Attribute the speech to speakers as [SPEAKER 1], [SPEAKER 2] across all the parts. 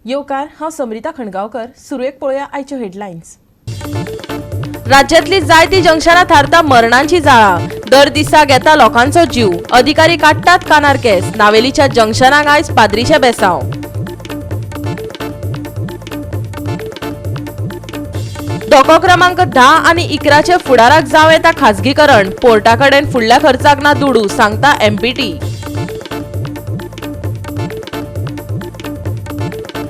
[SPEAKER 1] येवकार हांव समरिता खणगांवकर. सुरवेक पळोवया आयच्यो हेडलायन्स.
[SPEAKER 2] राज्यांतली जायती जंक्शनां थारता मरणांची जाळां. दर दिसा घेता लोकांचो जीव. अधिकारी काडटात कानार केस. नावेलीच्या जंक्शनाक आयज पाद्रीचे बेसांव. धोको क्रमांक 10 आनी 11चे फुडाराक जावं येता खाजगीकरण. पोर्टा कडेन फुडल्या खर्चाक ना दुडू, सांगता एमपीटी.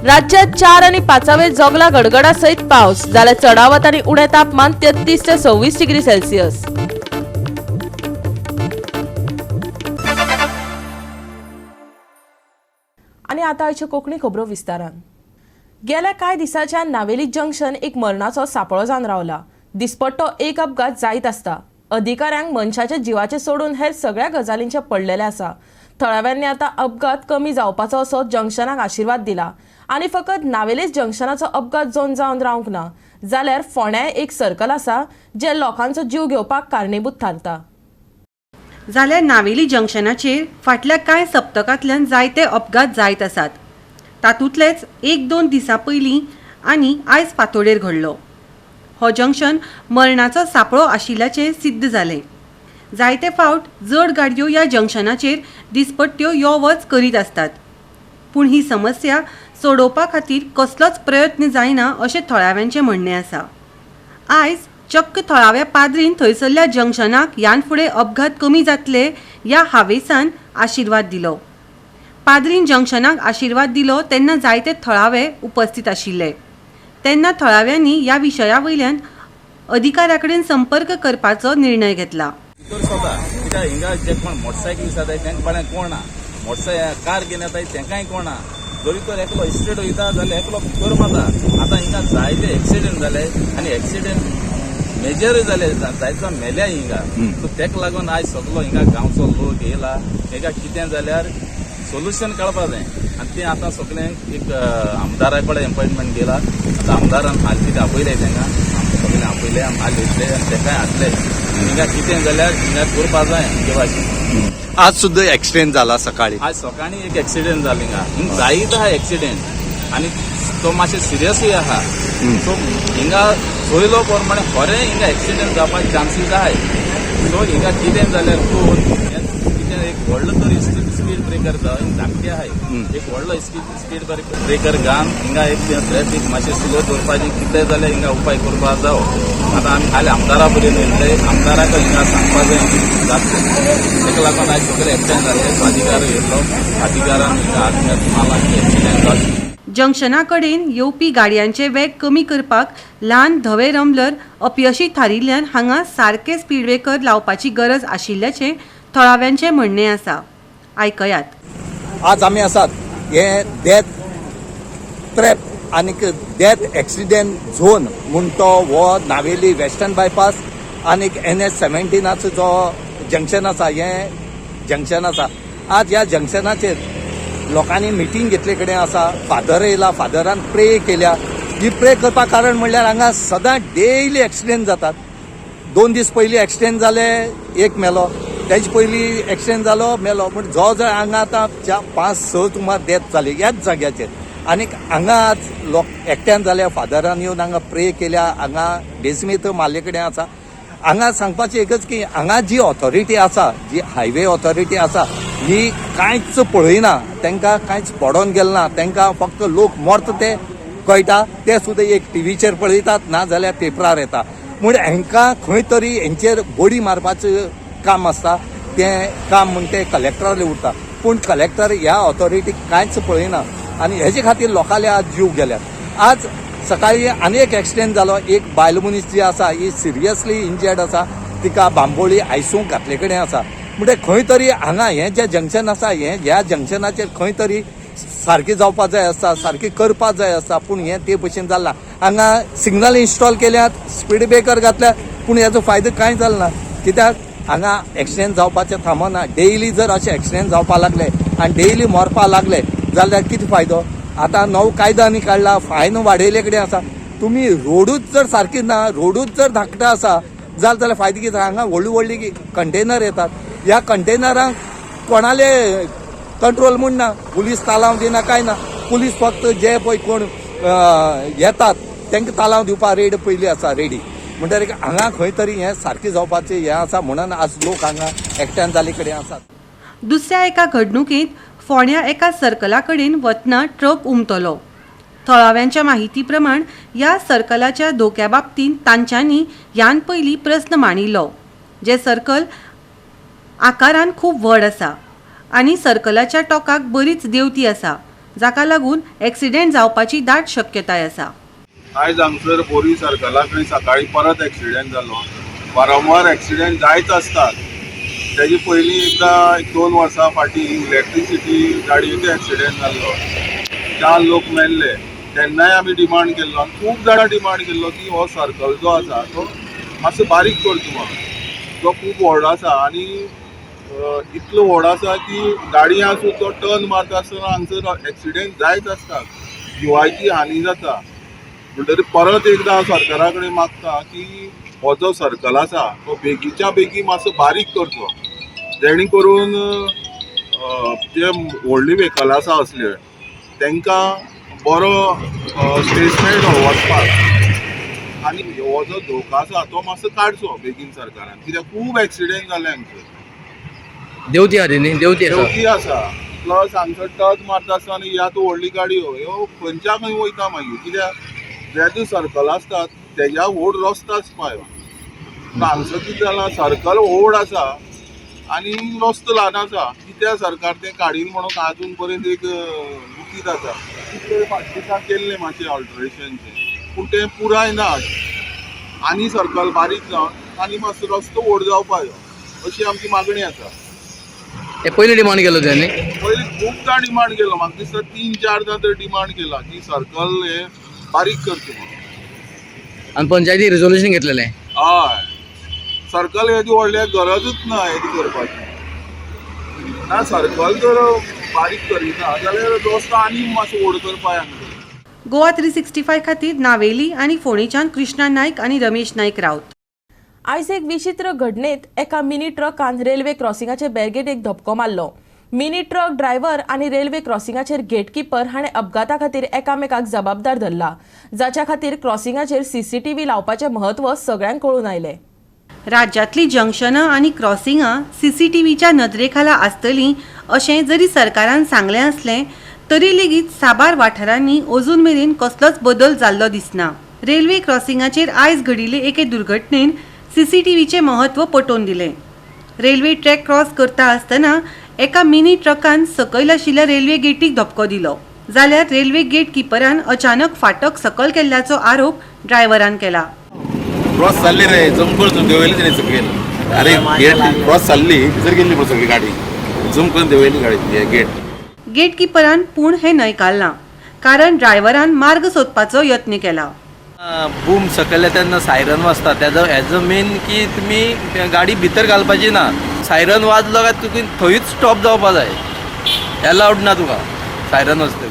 [SPEAKER 2] राज्यात 4 आनी 5वे जोगला गडगडा सयत पावस. जाल्यार चडावत आनी उणें तापमान 33 ते 26 डिग्री सेल्सियस.
[SPEAKER 1] आनी आतां आयच्यो कोंकणी खबरो विस्तारान. गेल्या कांय दिसांच्यान नावेली जंक्शन एक मरणाचो सांपळो जावन रावला. दिसपट्टो एक अपघात जायत आसता. अधिकाऱ्यांक मनशाच्या जिवाचे सोडून हेर सगळ्या गजालींचे पडलेले आसा. थळाव्यांनी आतां अपघात कमी जावपाचो असो जंक्शनाक आशिर्वाद दिला आनी फकत नावेलीच जंक्शनाचो अपघात जावन रावंक ना, जाल्यार फोंड्या एक सर्कल आसा जे लोकांचो जीव घेवपाक कारणीभूत थारता.
[SPEAKER 3] जाल्यार नावेली जंक्शनाचेर फाटल्या कांय सप्तकांतल्यान जायते अपघात जायत आसात. तातूंतलेच 1-2 दिसां पयलीं आनी आयज फांतोडेर घडलो. हो जंक्शन मरणाचो सांपळो आशिल्ल्याचें सिद्ध जालें. जायते फावट जड गाडयो ह्या जंक्शनाचेर दिसपट्ट्यो यो वच करीत आसतात. पूण ही समस्या सोडोवपा खातीर कसलोच प्रयत्न जायना अशें थळाव्यांचें म्हणणें आसा. आयज चक्क थळाव्या पाद्रीन थंयसरल्या जंक्शनाक ह्यान फुडें अपघात कमी जातले ह्या हावेसान आशिर्वाद दिलो. पाद्रीन जंक्शनाक आशिर्वाद दिलो तेन्ना जायते थळावे उपस्थित आशिल्ले. तेन्ना थळाव्यांनी ह्या विशया वयल्यान अधिकाऱ्या कडेन संपर्क करपाचो निर्णय घेतला.
[SPEAKER 4] हिंगा जे कोण मोटरसायकल येतात तांकां कोण ना, मोटरसायकल कार घेवन येतात तांकांय कोण ना. जरी तर एकलो स्ट्रेट वयता जाल्यार एकलो भितर मारता. आतां हिंगा जायते एक्सिडेंट जाले आनी एक्सिडेंट मेजरूय जाले, जायतो मेल्या हिंगा. सो तेका लागून आयज सगळो हिंगा गांवचो लोक येयला. हेका कितें जाल्यार सोल्युशन काडपाक जाय आनी तें आतां सगळ्यांक एक आमदारा कडेन अपॉयंटमेंट दिला. आतां आमदारान हाल कितें आपयलें तांकां सगळें आपयलें, हाल घेतले आनी तेकाय हाडले. हिंगा कितें जाल्यार हिंगा करपाक जाय हे भाशेन.
[SPEAKER 5] आज सुद्धा एक्सिडेंट झाला सकाळी.
[SPEAKER 4] आज सकाळी एक एक्सिडेंट जालो हिंगा जायत आहा एक्सिडेंट आनी तो मातशें सिरियसूय आहा. सो हिंगा चोयलो प्रमाणे खरें हिंगा एक्सिडेंट जावपाचे चान्सीस आहाय. सो हिंगा कितें जाल्यार कितें एक व्हडलो तरी स्पीड ब्रेकर धाकटे आहाय, एक व्हडलो स्पीड ब्रेकर घालून हिंगा एक ट्रॅफिक मातशें स्लो दवरपाचें कितें जाल्यार हिंगा उपाय करपाक जावो. आतां आमी खाली आमदारा पर्यंत येतले, आमदाराक हिंगा सांगपाक जाय जातलें. तेका लागून आयज सगळे एकठांय जाले. अधिकार येयलो, अधिकारान हिंगा आत्म्यात माला एक्सिडेंट जालो.
[SPEAKER 3] जंक्शना कडेन येवपी गाडयांचे वेग कमी करपाक ल्हान धवे रंबलर अपयशी थारिल्ल्यान हांगा सारके स्पीड ब्रेकर लावपाची गरज आशिल्ल्याचें थळाव्यांचें म्हणणें आसा. आयकयात.
[SPEAKER 5] आज आमी आसात हे डेथ ट्रॅप आनी डेथ एक्सिडेंट झोन म्हूण तो हो नावेली वेस्टर्न बायपास आनी NH-17 जो जंक्शन आसा हें जंक्शन आसा. आज ह्या जंक्शनाचेर लोकांनी मिटींग घेतले कडेन आसा. फादर येयला, फादरान प्रे केल्या. ही प्रे करपाक कारण म्हणल्यार हांगा सदां डेली एक्सिडेंट जातात. 2 दीस पयलीं एक्सिडेंट जाले, एक मेलो. तेजे पयलीं एक्सिडेंट जालो, मेलो. पूण जो हांगा आतां 5-6 सुमार डेथ जाली ह्याच जाग्याचेर. आनीक हांगा आज लोक एकट्यान जाल्या. फादरान येवन हांगा प्रे केल्या. हांगा डेस्मीत मारले कडेन आसा. हांगा सांगपाचें एकच की हांगा जी ऑथॉरिटी आसा, जी हायवे ऑथॉरिटी आसा, ही कांयच पळयना. तांकां कांयच पडोन गेलें ना. तांकां फक्त लोक मरता ते कळटा, ते सुद्दां एक टीव्हीचेर पळयतात ना जाल्यार पेपरार येता. म्हूण हांकां खंय तरी हेंचेर बडी मारपाचें काम आसता. तें काम म्हण तें कलेक्टराले उरता. पूण कलेक्टर ह्या ऑथॉरिटीक कांयच पळयना आनी हेजे खातीर लोकांले आज जीव गेल्यात. आज सकाळी आनी एक एक्सिडेंट जालो. एक बायल मनीस जी आसा ही सिरियसली इंजर्ड आसा. तिका बांबोळी आयसूंक घातले कडेन आसा. म्हणजे खंय तरी हांगा हें जें जंक्शन आसा ह्या जंक्शनाचेर खंय तरी सारकी जावपाक जाय आसता, सारकी करपाक जाय आसता. पूण हें ते भशेन जालां. हांगा सिग्नल इन्स्टॉल केल्यात, स्पीड ब्रेकर घातल्यात, पूण हेजो फायदो कांय जालो ना. कित्याक हांगा एक्सिडेंट जावपाचें थांबना. डेली जर अशें एक्सिडेंट जावपाक लागले आनी डेली मरपाक लागले जाल्यार कितें फायदो. आतां नवो कायदो आनी काडला, फायन वाडयले कडेन आसा. तुमी रोडूच जर सारकी ना, रोडूच जर धाकटो आसा जाल्यार फायदो कितें. हांगा व्हडली कंटेनर येतात. ह्या कंटेनरांक कोणाले कंट्रोल म्हूण ना, पुलीस तालाव दिना, काय ना. पुलीस फक्त जे पळय कोण येतात तांकां तालांव दिवपा रेड पयली आसा रेडी. म्हणटकीर हांगा खंय तरी हें सारकें जावपाचें हें आसा म्हणून आज लोक हांगा एकठांय जाले कडेन आसात.
[SPEAKER 3] दुसऱ्या एका घडणुकेंत फोंड्या एका सर्कला कडेन वतना ट्रक उमटलो. थळाव्यांच्या माहिती प्रमाण ह्या सर्कलाच्या धोक्या बाबतींत तांच्यांनी ह्यान पयलीं प्रस्न मांडिल्लो. जे सर्कल आकारान खूब व्हड आसा आनी सर्कलाच्या टोकाक बरीच देंवती आसा, जाका लागून एक्सिडेंट जावपाची दाट शक्यताय आसा.
[SPEAKER 6] आयज हांगसर बोरी सर्कला कडेन सकाळी परत एक्सिडेंट जालो. वारंवार एक्सिडेंट जायत असतात. तेजे पयलीं एकदां 2 वर्सां फाटीं इलेक्ट्रिसिटी गाडयेचो एक्सिडेंट जाल्लो. 4 लोक मेल्ले. तेन्नाय आमी डिमांड केल्लो आनी खूब जाणां डिमांड केल्लो की हो सर्कल जो आसा तो मातसो बारीक करचो म्हणून. तो खूब व्हड आसा आनी इतलो व्हड आसा की गाडी आसूं तो टर्न मारता आसतना हांगसर एक्सिडेंट जायत असतात. जिवाची हानी जाता. म्हणटकीर परत एकदां हांव सरकारा कडेन मागता की हो जो सर्कल आसा तो बेगीच्या बेगी मातसो बारीक करचो, जेणे करून जे व्हडली व्हेकल आसा असले तांकां बरो स्पेस मेळटो वचपाक आनी हो जो धोको आसा तो मातसो काडचो बेगीन सरकारान, कित्याक खूब एक्सिडेंट जाले हांगसर.
[SPEAKER 7] देवती आसा न्ही, देवती
[SPEAKER 6] आसा प्लस हांगसर टच मारता आसतना ह्या तो व्हडली गाडयो ह्यो खंयच्या खंय वयता मागीर, कित्याक जे जो सर्कल आसतात तेज्या व्हड रस्तो आसपाक. हांगसर कितें जालां सर्कल व्हड आसा आनी रस्तो ल्हान आसा. कित्याक सरकार तें काडीन म्हणून आजून पर्यंत एक गुपीत आसा. कितले दिसा केल्लें मातशें ऑल्टरेशनचें पूण तें पुराय ना. आनी सर्कल बारीक जावन आनी मातसो रस्तो व्हड जावपाक जाय अशी आमची मागणी आसा.
[SPEAKER 7] ते पयली डिमांड केलो त्यांनी.
[SPEAKER 6] पयलीं खूबदां डिमांड केलो. म्हाका दिसता 3-4दां तर डिमांड केला की सर्कल हे बारीक करचें म्हणून.
[SPEAKER 7] आणि पंचायती रिझोल्युशन घेतलेलें.
[SPEAKER 6] हय, सर्कल हेची व्हडली गरजूच ना हेची करपाची. ना सर्कल जर बारीक करिना जाल्यार रस्तो आनी मातसो व्हड करपाक हांगा.
[SPEAKER 3] गोवा 365 खातीर नावेली आनी फोंडेच्यान कृष्णा नायक आनी रमेश नायक रावत.
[SPEAKER 1] आयज एक विचित्र घडणेंत एका मिनी ट्रकान रेल्वे क्रॉसिंगाचे बॅरिगेडीक धपको मारलो. मिनी ट्रक ड्रायव्हर आनी रेल्वे क्रॉसिंगाचेर गेटकीपर हाणें अपघाता खातीर एकामेकाक जबाबदार धरला, जाच्या खातीर क्रॉसिंगाचेर CCTV लावपाचें म्हत्व सगळ्यांक कळून आयलें.
[SPEAKER 3] राज्यांतली जंक्शनां आनी क्रॉसिंगां CCTVच्या नदरेखाला आसतलीं अशें जरी सरकारान सांगलें आसलें तरी लेगीत साबार वाठारांनी अजून मेरेन कसलोच बदल जाल्लो दिसना. रेल्वे क्रॉसिंगाचेर आयज घडिल्ले एके दुर्घटणेन CCTVचें म्हत्व पटोवन दिलें. रेल्वे ट्रॅक क्रॉस करता आसतना एका मिनी ट्रकान सकयल आशिल्ल्या रेल्वे गेटीक धपको दिलो, जाल्यार रेल्वे गेट किपरान अचानक फाटक सकयल केल्ल्याचो आरोप ड्रायव्हरान केला.
[SPEAKER 8] क्रॉस चालली रे जम करून देवयली त्याने सकयल. अरे गेट क्रॉस चालली जर गेली पण सगळी गाडी जम करून देवयली गाडी गेट.
[SPEAKER 3] गेट किपरान पूण हें न्हयकारलां, कारण ड्रायव्हरान मार्ग सोदपाचो यत्न केला.
[SPEAKER 9] बूम सकयल येता तेन्ना सायरन वाजता हेजो मेन की तुमी गाडी भितर घालपाची ना. सायरन वाजलो काय तुका थंयच स्टॉप जावपा जाय. अलाउड ना तुका सायरन वाजतली.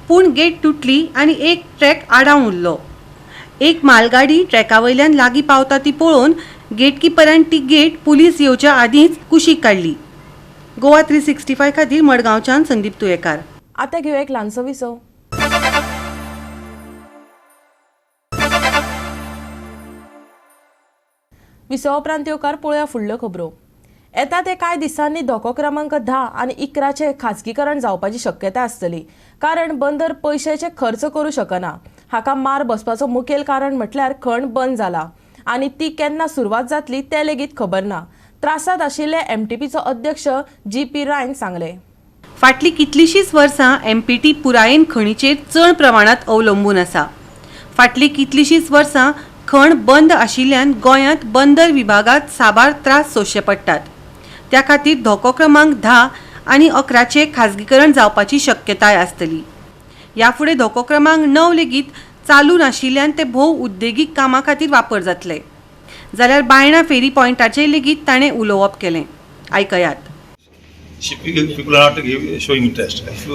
[SPEAKER 3] पूण गेट तुटली आनी एक ट्रॅक आडावन उरलो. एक मालगाडी ट्रॅका वयल्यान लागीं पावता ती पळोवन गेटकीपरान ती गेट पुलीस येवच्या आदींच कुशीक काडली. गोवा 365 खातीर मडगांवच्यान संदीप तुयेकार.
[SPEAKER 1] आतां घेवया एक ल्हानसो विसव. विसव उपरांत येवकार पळोवया फुडल्यो खबरो. येता ते कांय दिसांनी धोको क्रमांक 10 आनी 11चे खाजगीकरण जावपाची शक्यताय आसतली, कारण बंदर पयशांचे खर्च करूं शकना. हाका मार बसपाचो मुखेल कारण म्हटल्यार खण बंद जाला आनी ती केन्ना सुरवात जातली तें लेगीत खबर ना, त्रासांत आशिल्ले MTPचो अध्यक्ष GP रायन सांगले.
[SPEAKER 3] फाटलीं कितलींशींच वर्सां MPT पुरायेन खणीचेर चड प्रमाणांत अवलंबून आसा. फाटलीं कितलींशींच वर्सां खण बंद आशिल्ल्यान गोंयांत बंदर विभागात साबार त्रास सोंसचे पडटात. त्या खातीर धोको क्रमांक 10 आनी 11चे खाजगीकरण जावपाची शक्यताय आसतली. ह्या फुडें धोको क्रमांक 9 लेगीत चालू नाशिल्ल्यान ते भोव उद्देगीक कामां खातीर वापर जातले. जाल्यार बायणा फेरी पॉयंटाचेर लेगीत ताणें उलोवप केलें. आयकयात.
[SPEAKER 10] Shipping people are not showing interest. If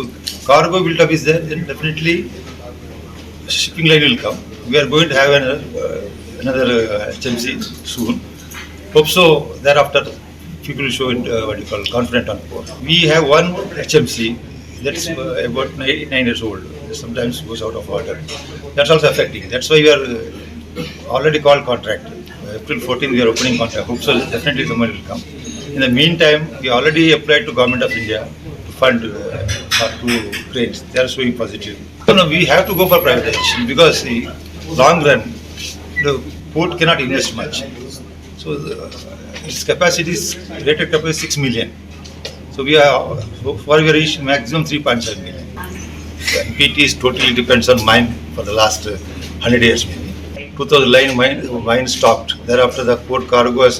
[SPEAKER 10] cargo built up is there, then definitely shipping line will come. We are going to have another HMC soon. Hope so. Thereafter, people will show what you call confident on board. We have one HMC that's about 9 years old. Sometimes goes out of order. That's also affecting. That's why we are already called contract. April 14 we are opening contract. Hope so definitely someone will come. In the meantime, we already applied to Government of India to fund for 2 cranes. They are showing positive. No, we have to go for privatization because the long run, the port cannot invest much. So its capacity is rated capacity 6 million. So we are so far we reached maximum 3.7 million. PT is totally depends on mine for the last 100 years maybe. 2009 mine stopped. Thereafter the port cargo has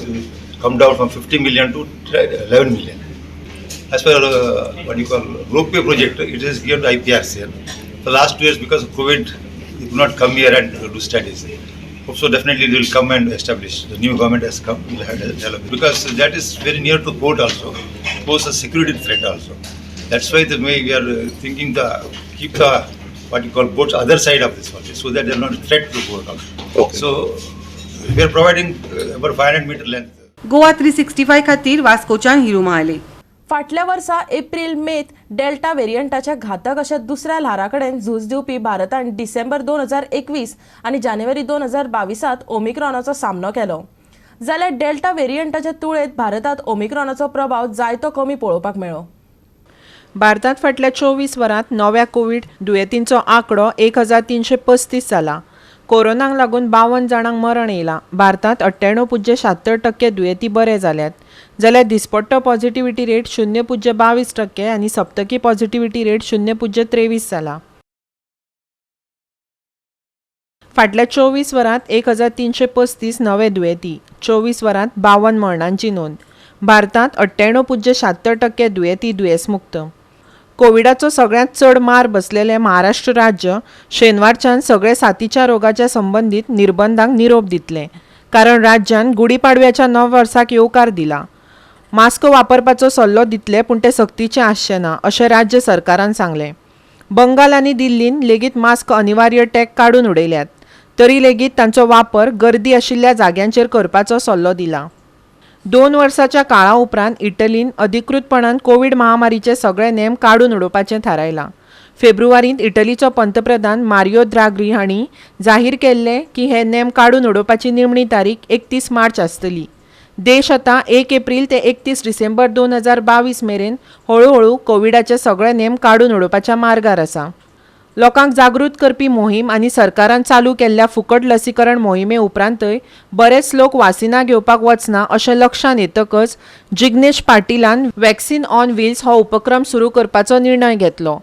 [SPEAKER 10] come down from 50 million to 11 million. As per what you call ropeway project, it is given to IPRCL. For the last 2 years because of COVID, they could not come here and do studies. Hope so definitely they will come and establish. The new government has come, will have developed because that is very near to port also, pose a security threat also. That's why the way we are thinking to keep the what you call boats other side of this one, so that they are not a threat to the port also.
[SPEAKER 5] Okay.
[SPEAKER 10] So we are providing about 500 meter length.
[SPEAKER 3] Goa 365 खातीर वास्कोच्यान हिरू महाले.
[SPEAKER 1] फाटल्या वर्सा April मेत delta व्हेरियंटाच्या घातक अशा दुसऱ्या ल्हारा कडेन झूज दिवपी भारतान डिसेंबर 2021 आनी जानेवारी 2022 ओमिक्रॉनाचो सामनो केलो. जाल्यार डेल्टा व्हेरियंटाच्या तुळेंत भारतांत ओमिक्रॉनाचो प्रभाव जायतो कमी पळोवपाक मेळ्ळो.
[SPEAKER 11] भारतांत फाटल्या 24 वरांत नव्या कोविड दुयेंतींचो आंकडो 1335 जाला. कोरोनाक लागून 52 जाणांक मरण येयलां. भारतांत 98.76% दुयेंती बरे जाल्यात. जाल्यार दिसपट्टो पॉझिटिव्हिटी रेट 0.22% आनी सप्तकी पॉझिटिव्हिटी रेट 0.23 जाला. फाटल्या 24 वरांत 1335 नवे दुयेंती, 24 वरांत 52 मरणांची नोंद. भारतांत 98.76% दुयेंती दुयेंसमुक्त. कोविडाचो सगळ्यांत चड मार बसलेले महाराष्ट्र राज्य शेनवारच्यान सगळे साथीच्या रोगाच्या संबंदीत निर्बंधांक निरोप दितले, कारण राज्यान गुढीपाडव्याच्या नव वर्साक येवकार दिला. मास्क वापरपाचो सल्लो दितले पूण ते सक्तीचे आसचे ना अशें राज्य सरकारान सांगलें. बंगाल आनी दिल्लीन लेगीत मास्क अनिवार्य टॅग काडून उडयल्यात, तरी लेगीत तांचो वापर गर्दी आशिल्ल्या जाग्यांचेर करपाचो सल्लो दिला. 2 वर्साच्या काळा उपरांत इटलीन अधिकृतपणान कोविड महामारीचे सगळे नेम काडून उडोवपाचें थारायलां. फेब्रुवारींत इटलीचो पंतप्रधान मारियो द्राघी हांणी जाहीर केल्ले की हे नेम काडून उडोवपाची निमणी तारीख 31 मार्च आसतली. देश आतां 1 एप्रील ते 31 डिसेंबर 2022 मेरेन हळूहळू कोविडाचे सगळे नेम काडून उडोवपाच्या मार्गार आसा. लोकांक जागृत करपी मोहीम आनी सरकारान चालू केल्ल्या फुकट लसीकरण मोहिमे उपरांतय बरेच लोक वासिनां घेवपाक वचना अशें लक्षांत येतकच जिग्नेश पाटीलान वॅक्सीन ऑन व्हील्स हो उपक्रम सुरू करपाचो निर्णय घेतलो.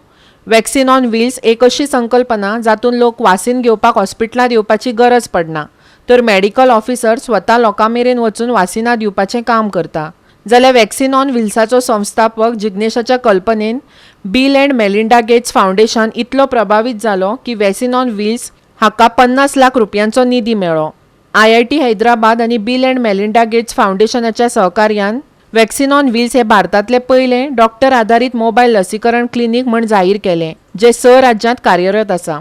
[SPEAKER 11] वॅक्सीन ऑन व्हील्स एक अशी संकल्पना जातून लोक वासीन घेवपाक हॉस्पिटलांत येवपाची गरज पडना, तर मेडिकल ऑफिसर स्वता लोकां मेरेन वचून वासिनां दिवपाचें काम करता. जाल्यार वॅक्सीन ऑन व्हील्साचो संस्थापक जिग्नेशाच्या कल्पनेन Bill and Melinda Gates foundation इतलो प्रभावीत जालो की वॅक्सीन ऑन व्हील्स हाका 50 लाख रुपयांचो निधी मेळ्ळो. IIT हैदराबाद आनी बिल अँड मेलिंडा गेट्स फावंडेशनाच्या सहकार्यान वॅक्सीन ऑन व्हील्स हे भारतांतले पयले डॉक्टर आधारीत मोबायल लसीकरण क्लिनीक म्हूण जाहीर केलें, जे 6 राज्यांत कार्यरत आसा.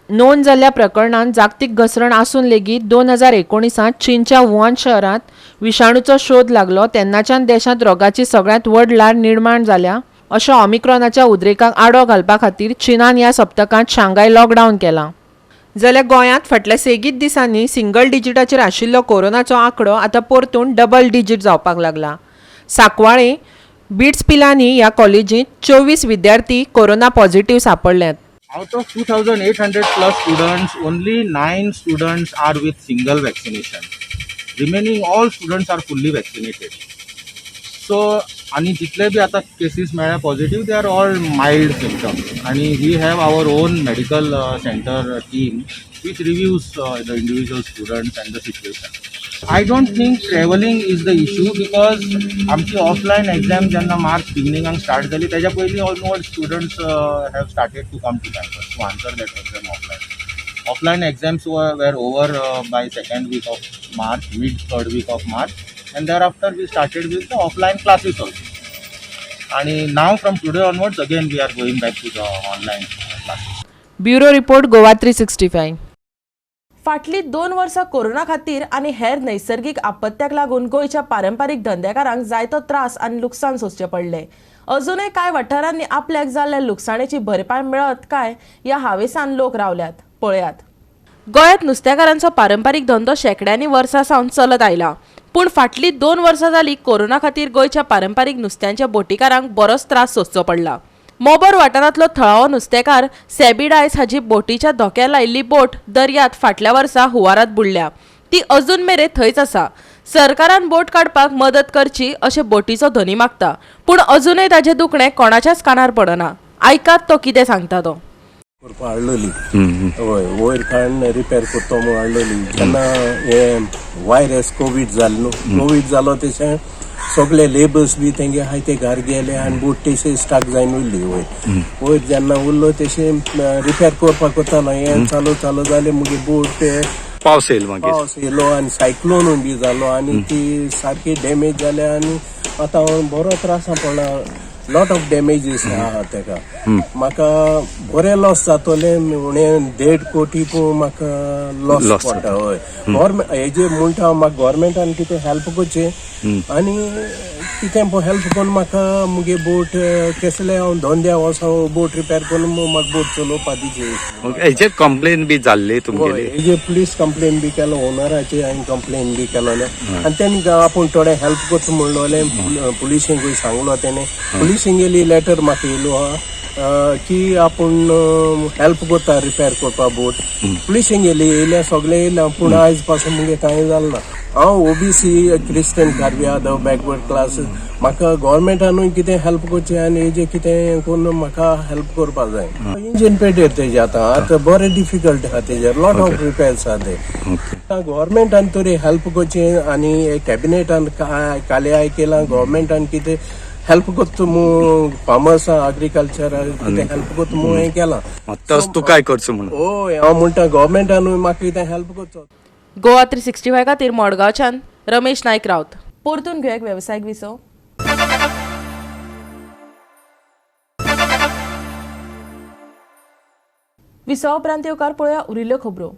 [SPEAKER 11] नोंद जाल्ल्या प्रकरणांत जागतीक घसरण आसून लेगीत 2019 चीनच्या वुहान शहरांत विशाणूचो शोध लागलो तेन्नाच्यान देशांत रोगाची सगळ्यांत व्हड लाट निर्माण जाल्या अशें ओमिक्रॉनाच्या उद्रेकाक आडो घालपा खातीर चीनान ह्या सप्तकांत शांघाय लॉकडावन केलां. जाल्यार गोंयांत फाटल्या सेगीत दिसांनी सिंगल डिजिटाचेर आशिल्लो कोरोनाचो आंकडो आतां परतून डबल डिजीट जावपाक लागला. सांकवाळे बिट्स पिलांनी ह्या कॉलेजींत 24 विद्यार्थी corona positive सापडल्यात.
[SPEAKER 12] Out of 2,800 plus students, only 9 students are with single vaccination. Remaining all students are fully vaccinated. So, आणि जितले बी आता केसेस मेळ्ळ्या positive they are all mild symptoms. आणि we have our own medical center team which reviews the individual students and the situation. I don't think traveling is the issue because आमची offline exam जेन्ना March बिगिनिंगाक start जाली तेच्या पयलीं almost students have started to come to campus to answer that exam offline. Offline exams were over by second week of March, mid third week of March, and thereafter we started with the offline classes also. And now from today onwards again we are going back to the online classes.
[SPEAKER 11] Bureau report Goa 365.
[SPEAKER 1] फाटली 2 वर्सां corona खातीर आनी हेर नैसर्गिक आपत्त्याक लागून गोंयच्या पारंपारीक धंदेकारांक जायतो त्रास आनी लुकसाण सोंसचें पडलें अजूनही काय वाठारांनी आपल्याक जाल्ल्या लुकसाणेची भरपाय मिळत काय या हावेसान लोक रावल्यात. पळयात. गोंयांत नुस्तेकारांचो पारंपारीक धंदो शेंकड्यांनी वर्सां सावन चलत आयला. पूण फाटलीं 2 वर्सां जालीं कोरोना खातीर गोंयच्या पारंपारीक नुस्त्यांच्या बोटीकारांक बरोच त्रास सोंसचो पडला. मोबर वाठारांतलो थळावो नुस्तेकार सॅबी डायस हाची बोटीच्या धोक्यार लायिल्ली बोट दर्यांत फाटल्या वर्सा हुंवारांत बुडल्या. ती अजून मेरेन थंयच आसा. सरकारान बोट काडपाक मदत करची अशें बोटीचो धनी मागता. पूण अजूनय ताचें दुखणें कोणाच्याच कानार पडना. आयकात तो कितें सांगता तो.
[SPEAKER 13] हाडलोली हय वयर काडून रिपेर करता म्हूण हाडलोली. जेन्ना हे वायरस कोवीड जालो न्हू, कोवीड जालो तशें सगळे लेबर्स बी तेंगे आहाय ते घार गेले आनी बोट तशें स्टाक जावन उरली वयर जेन्ना उरलो तशें रिपेर करपाक वतालो. हें चालू जालें मुगे बोट
[SPEAKER 5] पावस येयलो मागीर.
[SPEAKER 13] पावस येयलो आनी सायक्लोन बी जालो आनी ती सारकी डॅमेज जाले आनी आतां बरो त्रासान पडला. लॉट ऑफ डॅमेजीस आहा तेका. म्हाका बरें लॉस जातोलें म्हणे 1.5 कोटी म्हाका लॉस पडटा. हय गव्हर्मेंट हेजे म्हणटा म्हाका गव्हर्मेंटान कितें हेल्प करचें आनी कितें हेल्प करून म्हाका मुगे बोट केसले हांव धंद्या वचो बोट रिपेर करून म्हाका बोट चलोवपा दिचे.
[SPEAKER 5] हेजे कंप्लेन बी जाल्ली तुमगेली?
[SPEAKER 13] हेजे पुलीस कंप्लेन बी केलो, ओनराचे हांवें कंप्लेन बी केलोलें आनी तेणें आपूण थोडें हेल्प करता म्हणलोलें. पुलिसांकूय सांगलो तेणें. पुलिसांगेली लेटर म्हाका येयलो आहा की आपूण हेल्प करता रिपेर करपा बोट. पुलिसांगेली येयल्या सगळें येयल्या पूण आयज पासून मुगे कांय जालें ना. हांव ओबीसी क्रिस्टियन कार्बिया बॅकवर्ड क्लास म्हाका गव्हर्मेंटानूय कितें हेल्प करचें आनी हेजें कितें करून म्हाका हेल्प करपा जाय. इंजीन पेटेर तेजें आतां बरें डिफिकल्ट आहा तेजेर. लॉट ऑफ रिपेर्स आहा ते. गव्हर्मेंटान तरी हेल्प करचें आनी कॅबिनेटान काले आयकलां गव्हर्मेंटान कितें हेल्प करता म्हूण फार्मर्स एग्रीकल्चर कितें हेल्प करता म्हूण हें केलां.
[SPEAKER 5] तस तूं काय करचो म्हणून?
[SPEAKER 13] हय हांव म्हणटा गव्हर्मेंटानूय म्हाका कितें हेल्प करचो.
[SPEAKER 1] गोवा 365 खातीर मडगांवच्यान रमेश नायक रावत. परतून घेवया वेवसायीक विसो. विसो उपरांत येवकार पळोवया उरिल्ल्यो खबरो.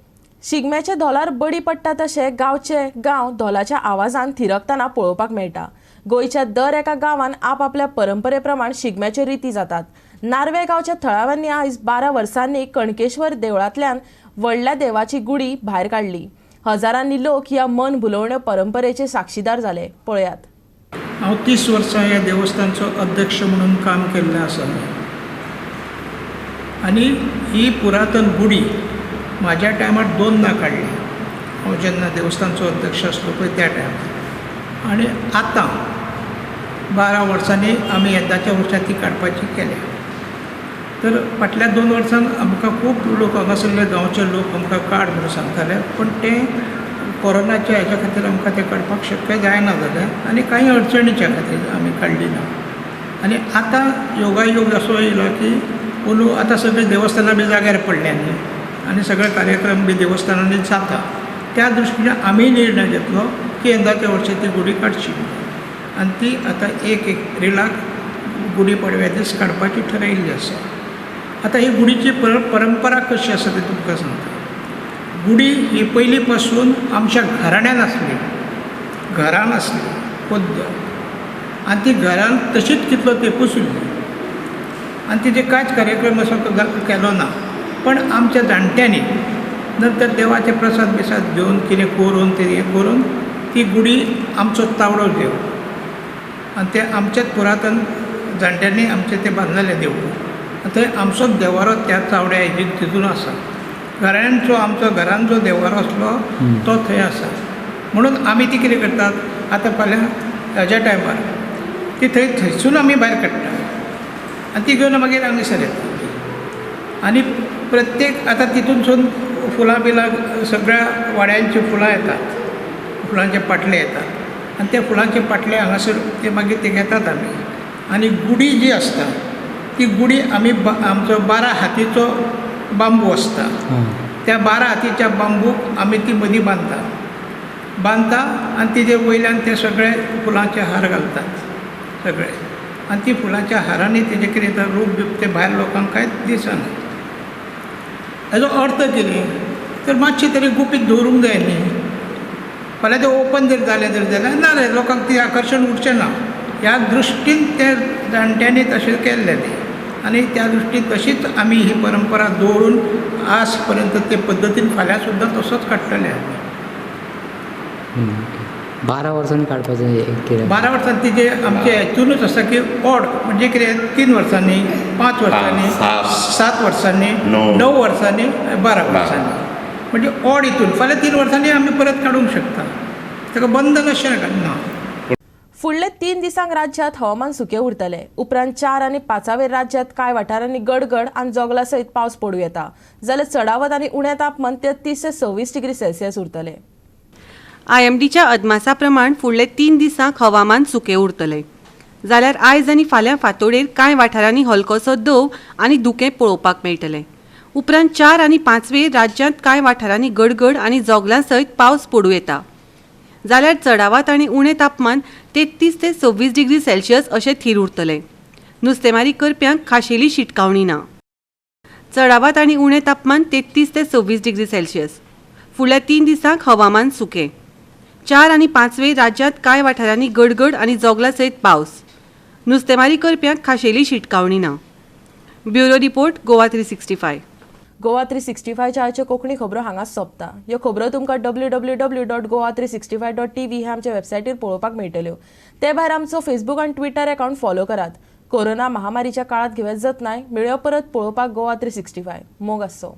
[SPEAKER 1] शिगम्याचे धोलार बडी पडटा तशें गांवचे गांव धोलाच्या आवाजान थिरकतना पळोवपाक मेळटा. गोंयच्या दर एका गांवांत आपापल्या परंपरे प्रमाण शिगम्याच्यो रिती जातात. नार्वे गांवच्या थळाव्यांनी आयज 12 वर्सांनी कणकेश्वर देवळांतल्यान व्हडल्या देवाची गुडी भायर काडली. हजारांनी लोक ह्या मन भुलवण्यो परंपरेचे साक्षीदार जाले. पळयात.
[SPEAKER 14] हांव 30 वर्सां ह्या देवस्थानचो अध्यक्ष म्हणून काम केल्लें आसा आनी ही पुरातन गुडी म्हाज्या टायमार 2दा काडली. हांव जेन्ना देवस्थानचो अध्यक्ष आसलो पळय त्या टायमार. आनी आतां 12 वर्सांनी आमी येद्दाच्या वर्सा ती काडपाची केल्या. तर फाटल्या 2 वर्सांक आमकां खूब लोक हांगासरले गांवचे लोक आमकां काड म्हणून सांगताले पूण ते कोरोनाच्या हेच्या खातीर आमकां तें काडपाक शक्य जायना जालें आनी कांय अडचणीच्या खातीर आमी काडली ना. आनी आतां योगायोग असो येयलो की अंदू आतां सगळीं देवस्थानां बी जाग्यार पडल्यांनी आनी सगळे कार्यक्रम बी देवस्थानांनी जाता. त्या दृश्टीन आमी निर्णय घेतलो की यंदाच्या वर्षी ती गुडी काडची आनी ती आतां 1 एप्रिलाक गुडी पडव्या दीस काडपाची ठरयिल्ली आसा. आतां ही गुडीची परंपरा कशी आसा ती तुमकां सांगता. गुडी ही पयलीं पासून आमच्या घराण्यांत आसली, घरान आसली पद्द आनी ती घरान तशीच कितलो तेंपूच उरली आनी तिजे कांयच कार्यक्रम असो केलो ना. पण आमच्या जाणट्यांनी नंतर देवाचे प्रसाद बिसाद घेवन कितें करून ते हें करून ती गुडी आमचो तावडो देव आनी ते आमचेच पुरातन जाणट्यांनी आमचें तें बांदलेलें देवूळ. थंय आमचोच देवारो त्या चावड्या हेजी तितून आसा. घरांचो आमचो घरान जो देवारो आसलो तो थंय आसा. म्हणून आमी ती कितें करतात आतां फाल्यां हेज्या टायमार ती थंयसून आमी भायर काडटा आनी ती घेवन मागीर हांगासर येता. आनी प्रत्येक आतां तितूनसून फुलां बिलां सगळ्या वाड्यांची फुलां येतात, फुलांचे पाटले येतात आनी त्या फुलांचे पाटले हांगासर ते मागीर ते घेतात आमी. आनी गुडी जी आसता ती गुडी आमी आमचो 12 हातीचो बांबू आसता त्या 12 हातीच्या बांबूक आमी ती मदीं बांदता आनी तिजे वयल्यान ते सगळे फुलांचे हार घालतात सगळे. आनी ती फुलांच्या हारांनी तेजे कितें येता रूप बीप ते भायर लोकांक कांयच दिसना. हेजो अर्थ कितें तर मातशें तरी गुपीत दवरूंक जाय न्ही. फाल्यां तें ओपन जर जालें जाल्यार ना रे लोकांक ती आकर्शण उरचें ना. ह्या दृश्टीन ते जाणट्यांनी तशें केल्लें तें आनी त्या दृश्टीन तशीच आमी ही परंपरा दवरून आज पर्यंत ते पद्दतीन फाल्यां सुद्दां तसोच काडटले आमी
[SPEAKER 15] 12 वर्सांनी काडपाचें
[SPEAKER 14] 12 वर्सांनी तिजे आमचे हेतूनच आसा की ओड म्हणजे कितें 3 वर्सांनी 5 वर्सांनी 7 वर्सांनी 9 वर्सांनी 12 वर्सांनी म्हणजे ओड हितून फाल्यां 3 वर्सांनी आमी परत काडूंक शकता ताका बंधन अशें ना.
[SPEAKER 1] फुडले 3 दिसांक राज्यात हवामान सुके उरतले. उपरांत 4 आनी 5 राज्यात कांय वाठारांनी गडगड आनी जोगला सयत पावस पडूं येता जाल्यार चडावत आनी उणें तापमान 33 ते 26 डिग्री सेल्सियस उरतले.
[SPEAKER 3] IMDच्या अदमासा प्रमाण फुडले 3 दिसांक हवामान सुके उरतले जाल्यार आयज आनी फाल्यां फांतोडेर कांय वाठारांनी हलकोसो दव आनी दुकें पळोवपाक मेळटलें. उपरांत 4 आनी 5 राज्यांत कांय वाठारांनी गडगड आनी जोगलां सयत पावस पडूं येता जाल्यार चडावात आनी उणें तापमान 33 ते 26 डिग्री सेल्सियस अशें थीर उरतलें. नुस्तेमारी करप्यांक खाशेली शिटकावणी ना. चडावात आनी उणें तापमान 33 ते 26 डिग्री सेल्सियस. फुडल्या 3 दिसांक हवामान सुकें. 4 आनी 5 राज्यांत कांय वाठारांनी गडगड आनी जोगला सयत पावस. नुस्तेमारी करप्यांक खाशेली शिटकावणी ना. Bureau report Goa 365.
[SPEAKER 1] गोवा 365 च्या कोंकणी खबरो हांगाच सोंपता. ह्यो खबरो तुमकां www.goa365.tv हे आमच्या वेबसायटीर पळोवपाक मेळटल्यो. ते भायर आमचो फेसबूक आनी ट्विटर अकाउंट फॉलो करात. कोरोना महामारीच्या काळात घेवत जतनाय मेळ्यो परत पळोवपाक गोवा 365. मोग आसो.